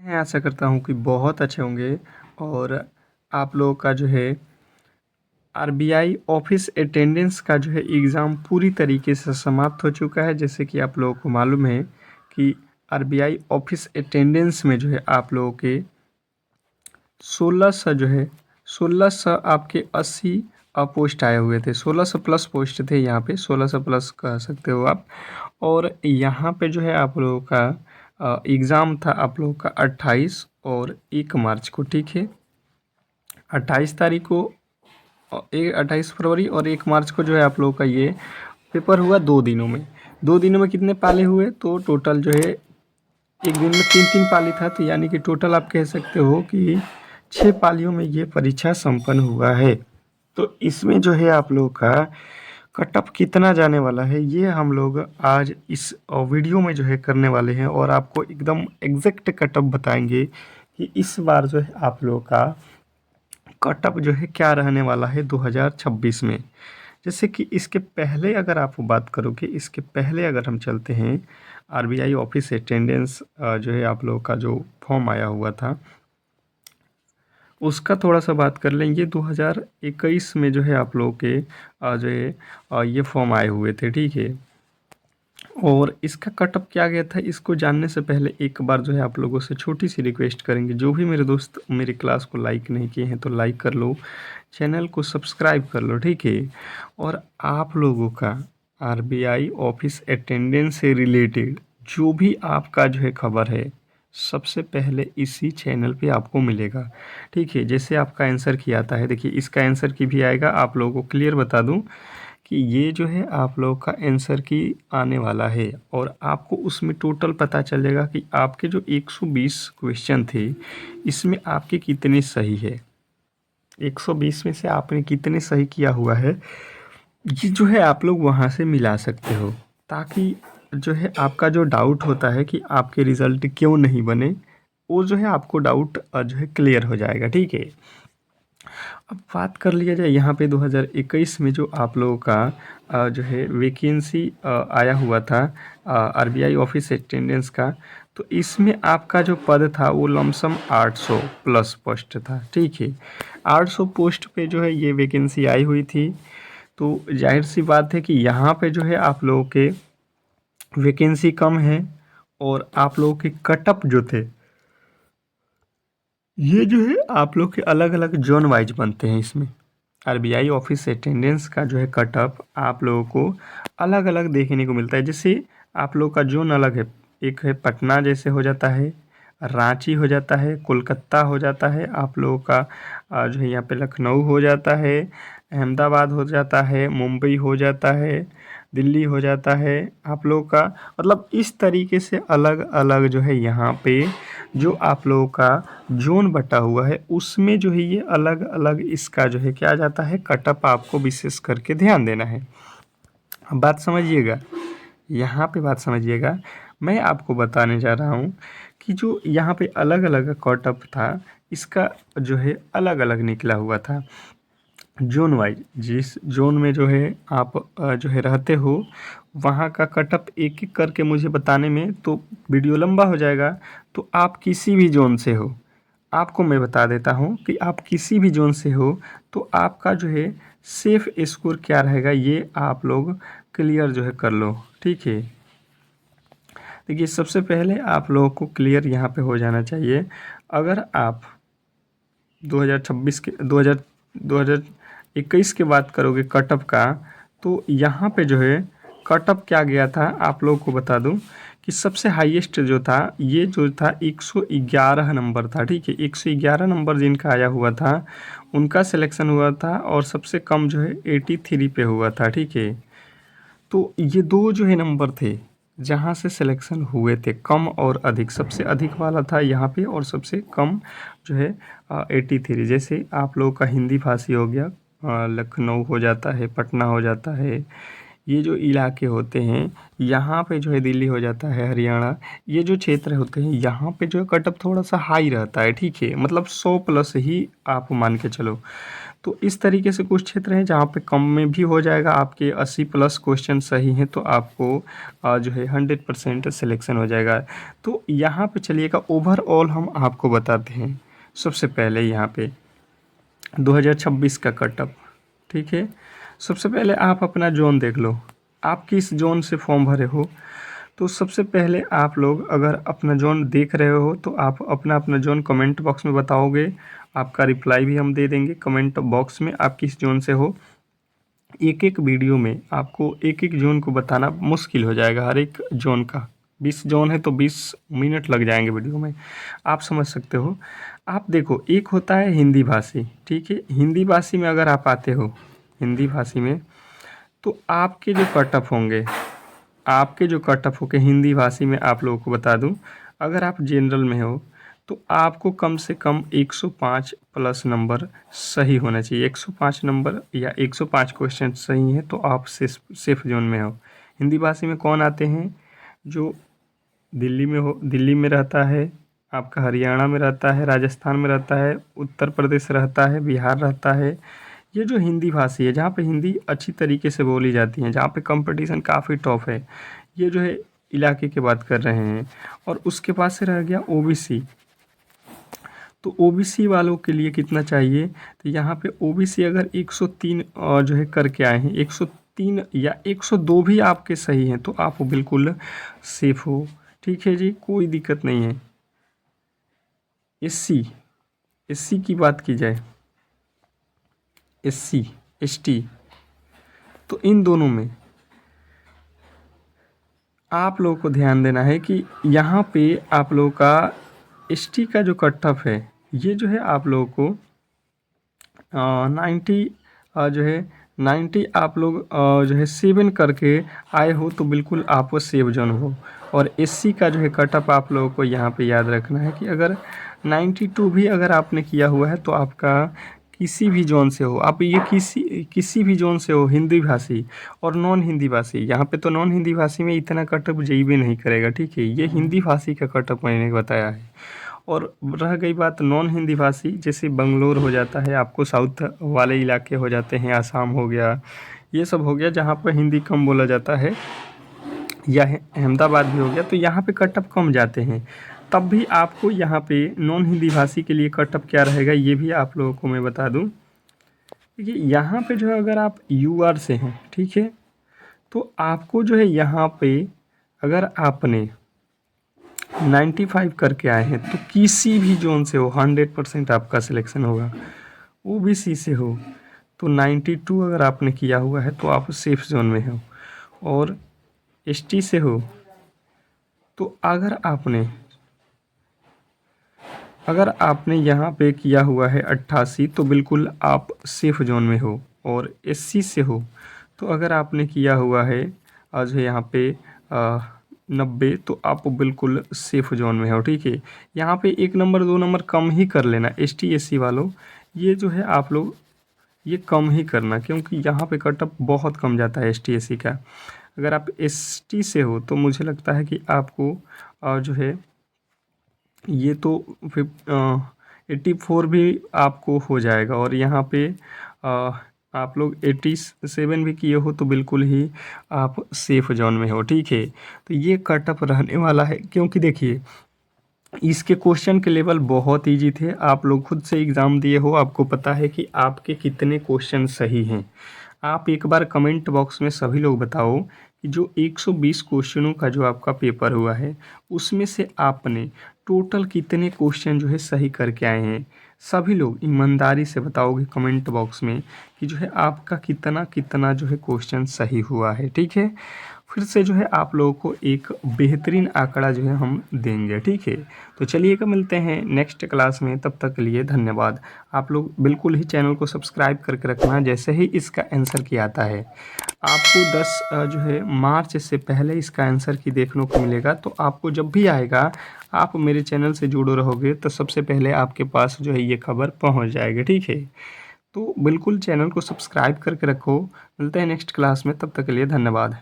मैं आशा करता हूँ कि बहुत अच्छे होंगे और आप लोगों का जो है आरबीआई ऑफिस अटेंडेंस का जो है एग्ज़ाम पूरी तरीके से समाप्त हो चुका है। जैसे कि आप लोगों को मालूम है कि आरबीआई ऑफिस अटेंडेंस में जो है आप लोगों के 1600 जो है 1600 आपके 80 पोस्ट आए हुए थे। 1600 प्लस पोस्ट थे यहाँ पे, 1600 प्लस कह सकते हो आप। और यहाँ पे जो है आप लोगों का एग्ज़ाम था आप लोगों का 28 और 1 मार्च को, ठीक है। 28 तारीख को 28 फरवरी और 1 मार्च को जो है आप लोगों का ये पेपर हुआ 2 दिनों में। 2 दिनों में कितने पाले हुए, तो टोटल जो है एक दिन में 3-3 पाली था, तो यानी कि टोटल आप कह सकते हो कि 6 पालियों में ये परीक्षा संपन्न हुआ है। तो इसमें जो है आप लोगों का कट ऑफ कितना जाने वाला है, ये हम लोग आज इस वीडियो में जो है करने वाले हैं और आपको एकदम एग्जैक्ट कट ऑफ बताएंगे कि इस बार जो है आप लोगों का कट ऑफ जो है क्या रहने वाला है 2026 में। जैसे कि इसके पहले अगर आप बात करोगे, इसके पहले अगर हम चलते हैं आरबीआई ऑफिस अटेंडेंस जो है आप लोगों का जो फॉर्म आया हुआ था उसका थोड़ा सा बात कर लेंगे। 2021 में जो है आप लोगों के जो है ये फॉर्म आए हुए थे, ठीक है। और इसका कट ऑफ क्या गया था, इसको जानने से पहले एक बार जो है आप लोगों से छोटी सी रिक्वेस्ट करेंगे। जो भी मेरे दोस्त मेरी क्लास को लाइक नहीं किए हैं तो लाइक कर लो, चैनल को सब्सक्राइब कर लो, ठीक है। और आप लोगों का आरबीआई ऑफिस अटेंडेंस से रिलेटेड जो भी आपका जो है खबर है सबसे पहले इसी चैनल पे आपको मिलेगा, ठीक है। जैसे आपका आंसर की आता है, देखिए इसका आंसर की भी आएगा। आप लोगों को क्लियर बता दूं कि ये जो है आप लोगों का आंसर की आने वाला है और आपको उसमें टोटल पता चलेगा कि आपके जो 120 क्वेश्चन थे इसमें आपके कितने सही है। 120 में से आपने कितने सही किया हुआ है ये जो है आप लोग वहाँ से मिला सकते हो, ताकि जो है आपका जो डाउट होता है कि आपके रिज़ल्ट क्यों नहीं बने, वो जो है आपको डाउट जो है क्लियर हो जाएगा, ठीक है। अब बात कर लिया जाए यहाँ पे 2021 में जो आप लोगों का जो है वैकेंसी आया हुआ था आरबीआई ऑफिस अटेंडेंस का, तो इसमें आपका जो पद था वो लमसम 800 प्लस पोस्ट था, ठीक है। 800 पोस्ट पे जो है ये वैकेंसी आई हुई थी। तो जाहिर सी बात है कि यहाँ पे जो है आप लोगों के वैकेंसी कम है और आप लोगों के कट ऑफ जो थे ये जो है आप लोग के अलग अलग जोन वाइज बनते हैं। इसमें आरबीआई ऑफिस अटेंडेंस का जो है कट ऑफ आप लोगों को अलग अलग देखने को मिलता है। जैसे आप लोग का जोन अलग है, एक है पटना जैसे हो जाता है, रांची हो जाता है, कोलकाता हो जाता है, आप लोगों का जो है यहाँ पे लखनऊ हो जाता है, अहमदाबाद हो जाता है, मुंबई हो जाता है, दिल्ली हो जाता है। आप लोगों का मतलब इस तरीके से अलग अलग जो है यहाँ पे जो आप लोगों का जोन बटा हुआ है उसमें जो है ये अलग अलग इसका जो है क्या जाता है कट ऑफ, आपको विशेष करके ध्यान देना है। अब बात समझिएगा, यहाँ पे बात समझिएगा। मैं आपको बताने जा रहा हूँ कि जो यहाँ पे अलग अलग कट ऑफ था इसका जो है अलग अलग निकला हुआ था जोन वाइज। जिस जोन में जो है आप जो है रहते हो वहाँ का कट ऑफ एक एक करके मुझे बताने में तो वीडियो लंबा हो जाएगा। तो आप किसी भी जोन से हो, आपको मैं बता देता हूँ कि आप किसी भी जोन से हो तो आपका जो है सेफ स्कोर क्या रहेगा ये आप लोग क्लियर जो है कर लो, ठीक है। देखिए सबसे पहले आप लोगों को क्लियर यहाँ पे हो जाना चाहिए। अगर आप 2026 के 2021 की बात करोगे कट ऑफ का, तो यहाँ पे जो है कट ऑफ क्या गया था आप लोगों को बता दूं कि सबसे हाईएस्ट जो था ये जो था 111 नंबर था, ठीक है। 111 नंबर जिनका आया हुआ था उनका सिलेक्शन हुआ था और सबसे कम जो है 83 पे हुआ था, ठीक है। तो ये दो जो है नंबर थे जहाँ से सिलेक्शन हुए थे, कम और अधिक। सबसे अधिक वाला था यहाँ पे और सबसे कम जो है 83। जैसे आप लोगों का हिंदी भाषी हो गया, लखनऊ हो जाता है, पटना हो जाता है, ये जो इलाके होते हैं यहाँ पे जो है दिल्ली हो जाता है, हरियाणा, ये जो क्षेत्र होते हैं यहाँ पे जो है कट ऑफ थोड़ा सा हाई रहता है, ठीक है। मतलब 100 प्लस ही आप मान के चलो। तो इस तरीके से कुछ क्षेत्र हैं जहाँ पे कम में भी हो जाएगा, आपके 80 प्लस क्वेश्चन सही हैं तो आपको जो है 100% सिलेक्शन हो जाएगा। तो यहाँ पे चलिएगा ओवरऑल हम आपको बताते हैं। सबसे पहले यहाँ पे 2026 का कट ऑफ, ठीक है। सबसे पहले आप अपना जोन देख लो, आप किस जोन से फॉर्म भरे हो। तो सबसे पहले आप लोग अगर अपना जोन देख रहे हो तो आप अपना अपना जोन कमेंट बॉक्स में बताओगे, आपका रिप्लाई भी हम दे देंगे कमेंट बॉक्स में, आप किस जोन से हो। एक एक वीडियो में आपको एक एक जोन को बताना मुश्किल हो जाएगा, हर एक जोन का 20 जोन है तो 20 मिनट लग जाएंगे वीडियो में, आप समझ सकते हो। आप देखो, एक होता है हिंदी भाषी, ठीक है। हिंदी भाषी में अगर आप आते हो हिंदी भाषी में, तो आपके जो कट ऑफ होंगे, आपके जो कट ऑफ होंगे हिंदी भाषी में, आप लोगों को बता दूं, अगर आप जनरल में हो तो आपको कम से कम 105 प्लस नंबर सही होना चाहिए। 105 नंबर या 105 क्वेश्चन सही हैं तो आप सेफ जोन में हो। हिंदी भाषी में कौन आते हैं, जो दिल्ली में हो, दिल्ली में रहता है, आपका हरियाणा में रहता है, राजस्थान में रहता है, उत्तर प्रदेश रहता है, बिहार रहता है। ये जो हिंदी भाषी है, जहाँ पे हिंदी अच्छी तरीके से बोली जाती है, जहाँ पे कंपटीशन काफ़ी टफ है, ये जो है इलाके की बात कर रहे हैं। और उसके बाद से रह गया ओबीसी। तो ओबीसी वालों के लिए कितना चाहिए, तो यहाँ पे ओबीसी अगर 103 जो है करके आए हैं, 103 या 102 भी आपके सही हैं तो आप बिल्कुल सेफ हो, ठीक है जी, कोई दिक्कत नहीं है। एससी, एससी की बात की जाए, एससी एसटी, तो इन दोनों में आप लोगों को ध्यान देना है कि यहाँ पे आप लोगों का एसटी का जो कट ऑफ है, ये जो है आप लोगों को 90 जो है 90 आप लोग जो है 7 करके आए हो तो बिल्कुल आप सेफ जोन हो। और एससी का जो है कट ऑफ आप लोगों को यहाँ पे याद रखना है कि अगर 92 भी अगर आपने किया हुआ है तो आपका किसी भी जोन से हो, आप ये किसी भी जोन से हो, हिंदी भाषी और नॉन हिंदी भाषी, यहाँ पे तो नॉन हिंदी भाषी में इतना कट ऑफ जेईबी नहीं करेगा, ठीक है। ये हिंदी भाषी का कट ऑफ मैंने बताया है। और रह गई बात नॉन हिंदी भाषी, जैसे बंगलोर हो जाता है, आपको साउथ वाले इलाके हो जाते हैं, आसाम हो गया, ये सब हो गया जहाँ पर हिंदी कम बोला जाता है, या अहमदाबाद भी हो गया, तो यहाँ पे कट ऑफ कम जाते हैं। तब भी आपको यहाँ पे नॉन हिंदी भाषी के लिए कट ऑफ क्या रहेगा ये भी आप लोगों को मैं बता दूँ। देखिए यहाँ पे जो है अगर आप यूआर से हैं, ठीक है, तो आपको जो है यहाँ पे अगर आपने 95 करके आए हैं तो किसी भी जोन से हो 100% आपका सिलेक्शन होगा। ओबीसी से हो तो 92 अगर आपने किया हुआ है तो आप सेफ जोन में हो। और एसटी से हो तो अगर आपने यहाँ पे किया हुआ है 88 तो बिल्कुल आप सेफ जोन में हो। और एससी से हो तो अगर आपने किया हुआ है आज है यहाँ पे 90 तो आप बिल्कुल सेफ जोन में हो, ठीक है। यहाँ पे 1 नंबर 2 नंबर कम ही कर लेना, एसटी एससी वालों, ये जो है आप लोग ये कम ही करना, क्योंकि यहाँ पे कट ऑफ बहुत कम जाता है एसटी एससी का। अगर आप एसटी से हो तो मुझे लगता है कि आपको जो है ये तो 84 भी आपको हो जाएगा। और यहाँ पे आप लोग 87 भी किए हो तो बिल्कुल ही आप सेफ जोन में हो, ठीक है। तो ये कट ऑफ रहने वाला है, क्योंकि देखिए इसके क्वेश्चन के लेवल बहुत इजी थे, आप लोग खुद से एग्ज़ाम दिए हो, आपको पता है कि आपके कितने क्वेश्चन सही हैं। आप एक बार कमेंट बॉक्स में सभी लोग बताओ कि जो 120 क्वेश्चनों का जो आपका पेपर हुआ है उसमें से आपने टोटल कितने क्वेश्चन जो है सही करके आए हैं। सभी लोग ईमानदारी से बताओगे कमेंट बॉक्स में कि जो है आपका कितना कितना जो है क्वेश्चन सही हुआ है, ठीक है। फिर से जो है आप लोगों को एक बेहतरीन आंकड़ा जो है हम देंगे, ठीक है। तो चलिएगा मिलते हैं नेक्स्ट क्लास में, तब तक के लिए धन्यवाद। आप लोग बिल्कुल ही चैनल को सब्सक्राइब करके रखना, जैसे ही इसका आंसर की आता है आपको 10 जो है मार्च से पहले इसका आंसर की देखने को मिलेगा। तो आपको जब भी आएगा आप मेरे चैनल से जुड़े रहोगे तो सबसे पहले आपके पास जो है ये खबर पहुंच जाएगी, ठीक है। तो बिल्कुल चैनल को सब्सक्राइब करके रखो। मिलते हैं नेक्स्ट क्लास में, तब तक के लिए धन्यवाद।